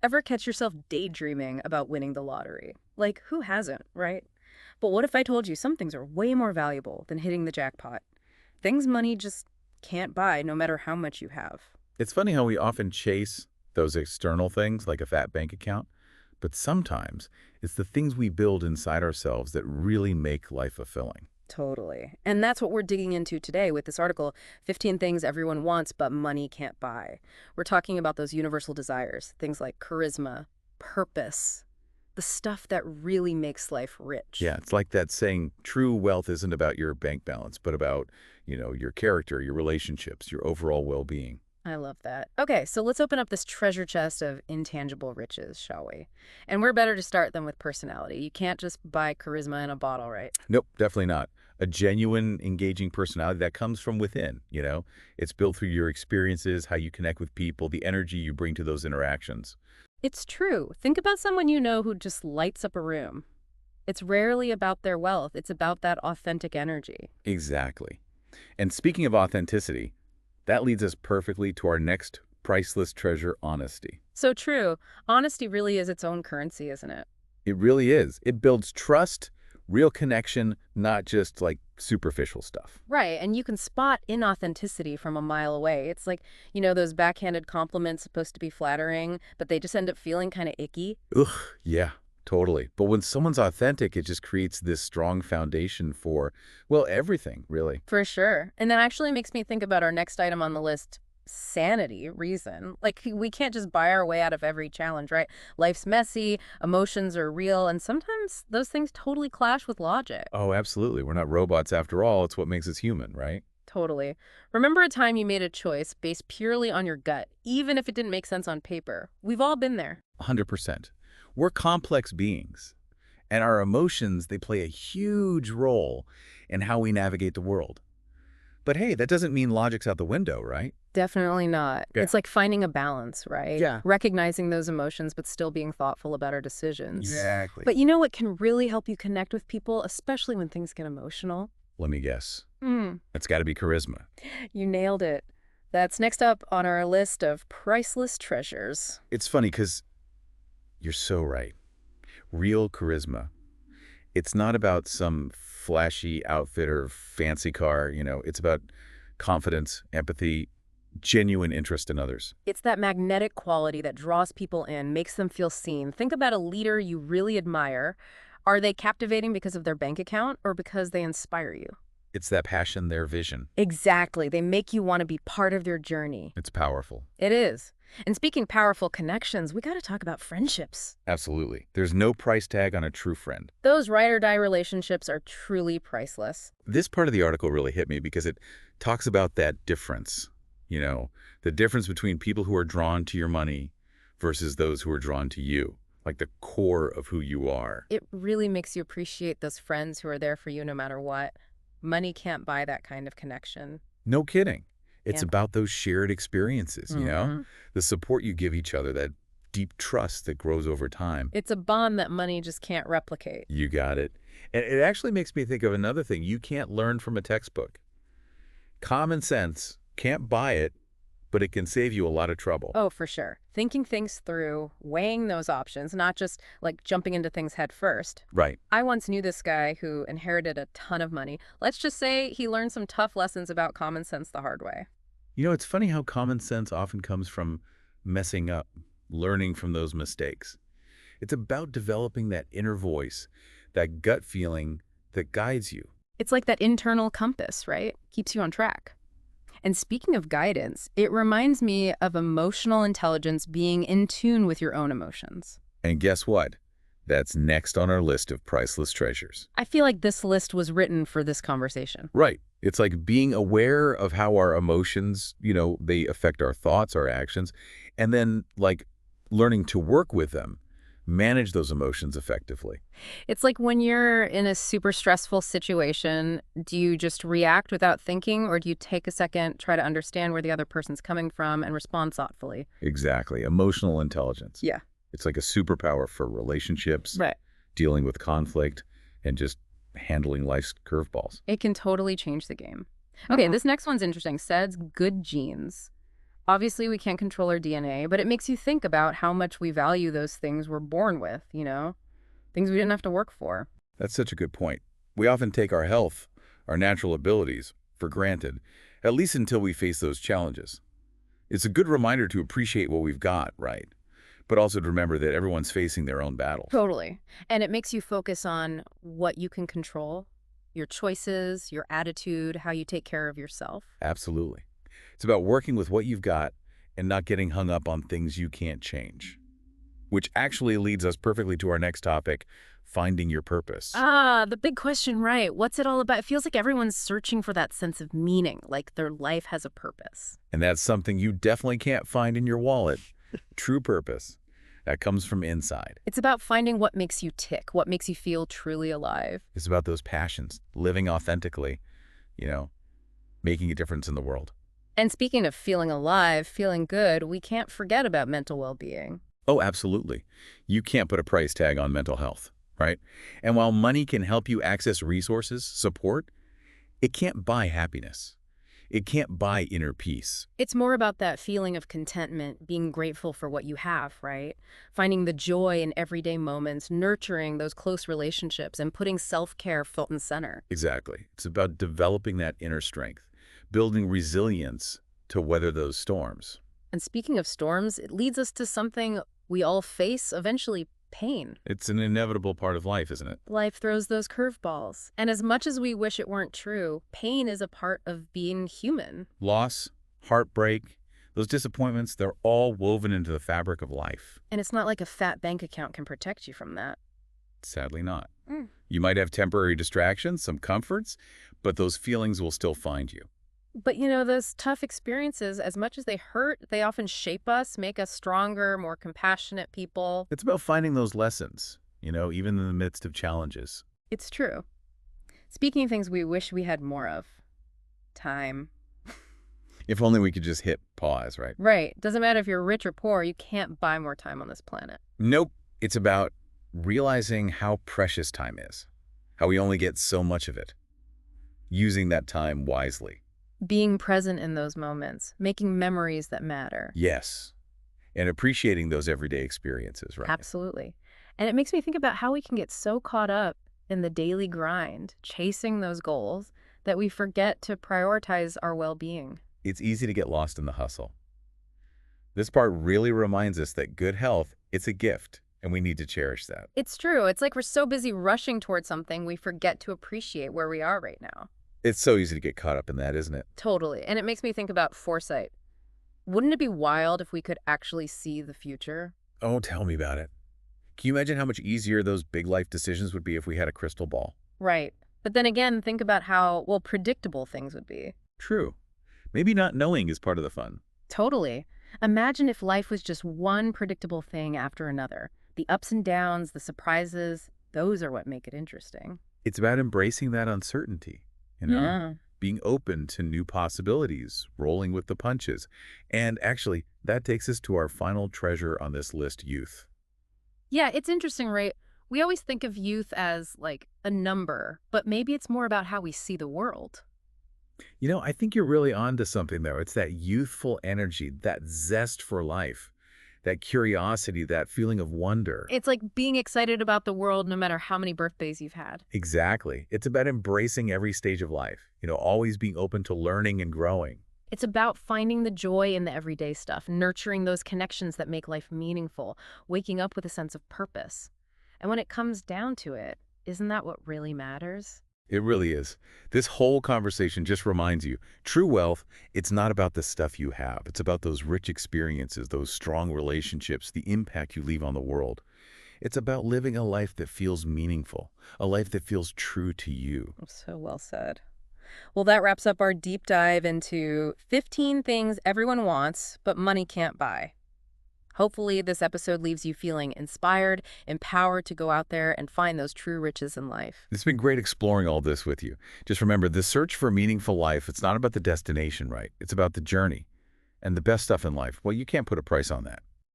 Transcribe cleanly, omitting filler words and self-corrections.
Ever catch yourself daydreaming about winning the lottery? Like, who hasn't, right? But what if I told you some things are way more valuable than hitting the jackpot? Things money just can't buy no matter how much you have. It's funny how we often chase those external things like a fat bank account, but sometimes it's the things we build inside ourselves that really make life fulfilling. Totally. And that's what we're digging into today with this article, 15 Things Everyone Wants But Money Can't Buy. We're talking about those universal desires, things like charisma, purpose, the stuff that really makes life rich. Yeah, it's like that saying, true wealth isn't about your bank balance, but about, your character, your relationships, your overall well-being. I love that. Okay, so let's open up this treasure chest of intangible riches, shall we? And we're better to start them with personality. You can't just buy charisma in a bottle, right? Nope, definitely not. A genuine, engaging personality that comes from within. It's built through your experiences, how you connect with people, the energy you bring to those interactions. It's true. Think about someone you know who just lights up a room. It's rarely about their wealth. It's about that authentic energy. Exactly. And speaking of authenticity, that leads us perfectly to our next priceless treasure, honesty. So true. Honesty really is its own currency, isn't it? It really is. It builds trust, real connection, not just like superficial stuff. Right, and you can spot inauthenticity from a mile away. It's like, those backhanded compliments supposed to be flattering, but they just end up feeling kind of icky. Ugh, yeah, totally. But when someone's authentic, it just creates this strong foundation for, well, everything, really. For sure. And that actually makes me think about our next item on the list, sanity, reason. Like, we can't just buy our way out of every challenge, right? Life's messy, emotions are real, and sometimes those things totally clash with logic. Oh, absolutely. We're not robots after all. It's what makes us human, right? Totally. Remember a time you made a choice based purely on your gut, even if it didn't make sense on paper? We've all been there. 100%. We're complex beings, and our emotions, they play a huge role in how we navigate the world. But hey, that doesn't mean logic's out the window, right? Definitely not. Yeah. It's like finding a balance, right? Yeah. Recognizing those emotions, but still being thoughtful about our decisions. Exactly. But you know what can really help you connect with people, especially when things get emotional? Let me guess. Mm, It's got to be charisma. you nailed it. That's next up on our list of priceless treasures. It's funny because you're so right. Real charisma. It's not about some flashy outfit or fancy car. It's about confidence, empathy, genuine interest in others. It's that magnetic quality that draws people in, makes them feel seen. Think about a leader you really admire. Are they captivating because of their bank account or because they inspire you? It's that passion, their vision. Exactly. They make you want to be part of their journey. It's powerful. It is. And speaking powerful connections, we got to talk about friendships. Absolutely. There's no price tag on a true friend. Those ride or die relationships are truly priceless. This part of the article really hit me because it talks about that difference. The difference between people who are drawn to your money versus those who are drawn to you, like the core of who you are. It really makes you appreciate those friends who are there for you no matter what. Money can't buy that kind of connection. No kidding. It's Yeah. about those shared experiences. Mhm. The support you give each other, that deep trust that grows over time. It's a bond that money just can't replicate. You got it. And it actually makes me think of another thing you can't learn from a textbook. Common sense, can't buy it, but it can save you a lot of trouble. Oh, for sure. Thinking things through, weighing those options, not just like jumping into things head first. Right. I once knew this guy who inherited a ton of money. Let's just say he learned some tough lessons about common sense the hard way. It's funny how common sense often comes from messing up, learning from those mistakes. It's about developing that inner voice, that gut feeling that guides you. It's like that internal compass, right? Keeps you on track. And speaking of guidance, it reminds me of emotional intelligence being in tune with your own emotions. And guess what? That's next on our list of priceless treasures. I feel like this list was written for this conversation. Right. It's like being aware of how our emotions, they affect our thoughts, our actions, and then like learning to work with them, manage those emotions effectively. It's like when you're in a super stressful situation, do you just react without thinking, or do you take a second, try to understand where the other person's coming from and respond thoughtfully? Exactly. Emotional intelligence. Yeah. It's like a superpower for relationships, Right. dealing with conflict, and just handling life's curveballs. It can totally change the game. Okay, this next one's interesting. Says good genes. Obviously, we can't control our DNA, but it makes you think about how much we value those things we're born with, things we didn't have to work for. That's such a good point. We often take our health, our natural abilities, for granted, at least until we face those challenges. It's a good reminder to appreciate what we've got, right? But also to remember that everyone's facing their own battles. Totally. And it makes you focus on what you can control, your choices, your attitude, how you take care of yourself. Absolutely. It's about working with what you've got and not getting hung up on things you can't change. Which actually leads us perfectly to our next topic, finding your purpose. Ah, the big question, right? What's it all about? It feels like everyone's searching for that sense of meaning, like their life has a purpose. And that's something you definitely can't find in your wallet. True purpose. That comes from inside. It's about finding what makes you tick, what makes you feel truly alive. It's about those passions, living authentically, you know, making a difference in the world. And speaking of feeling alive, feeling good, we can't forget about mental well-being. Oh, absolutely. You can't put a price tag on mental health, right? And while money can help you access resources, support, it can't buy happiness. It can't buy inner peace. It's more about that feeling of contentment, being grateful for what you have, right? Finding the joy in everyday moments, nurturing those close relationships, and putting self-care front and center. Exactly. It's about developing that inner strength, building resilience to weather those storms. And speaking of storms, it leads us to something we all face eventually, pain. It's an inevitable part of life, isn't it? Life throws those curveballs. And as much as we wish it weren't true, pain is a part of being human. Loss, heartbreak, those disappointments, they're all woven into the fabric of life. And it's not like a fat bank account can protect you from that. Sadly not. Mm. You might have temporary distractions, some comforts, but those feelings will still find you. But those tough experiences, as much as they hurt, they often shape us, make us stronger, more compassionate people. It's about finding those lessons, even in the midst of challenges. It's true. Speaking of things we wish we had more of. Time. If only we could just hit pause, right? Right. Doesn't matter if you're rich or poor, you can't buy more time on this planet. Nope. It's about realizing how precious time is, how we only get so much of it, using that time wisely. Being present in those moments, making memories that matter. Yes. And appreciating those everyday experiences, right? Absolutely. And it makes me think about how we can get so caught up in the daily grind, chasing those goals, that we forget to prioritize our well-being. It's easy to get lost in the hustle. This part really reminds us that good health, it's a gift, and we need to cherish that. It's true. It's like we're so busy rushing towards something, we forget to appreciate where we are right now. It's so easy to get caught up in that, isn't it? Totally. And it makes me think about foresight. Wouldn't it be wild if we could actually see the future? Oh, tell me about it. Can you imagine how much easier those big life decisions would be if we had a crystal ball? Right. But then again, think about how, predictable things would be. True. Maybe not knowing is part of the fun. Totally. Imagine if life was just one predictable thing after another. The ups and downs, the surprises, those are what make it interesting. It's about embracing that uncertainty, Yeah. being open to new possibilities, rolling with the punches. And actually, that takes us to our final treasure on this list, youth. Yeah, it's interesting, right? We always think of youth as like a number, but maybe it's more about how we see the world. I think you're really onto something, though. It's that youthful energy, that zest for life, that curiosity, that feeling of wonder. It's like being excited about the world no matter how many birthdays you've had. Exactly. It's about embracing every stage of life, always being open to learning and growing. It's about finding the joy in the everyday stuff, nurturing those connections that make life meaningful, waking up with a sense of purpose. And when it comes down to it, isn't that what really matters? It really is. This whole conversation just reminds you, true wealth, it's not about the stuff you have. It's about those rich experiences, those strong relationships, the impact you leave on the world. It's about living a life that feels meaningful, a life that feels true to you. So well said. Well, that wraps up our deep dive into 15 things everyone wants, but money can't buy. Hopefully, this episode leaves you feeling inspired, empowered to go out there and find those true riches in life. It's been great exploring all this with you. Just remember, the search for meaningful life, it's not about the destination, right? It's about the journey. And the best stuff in life, well, you can't put a price on that.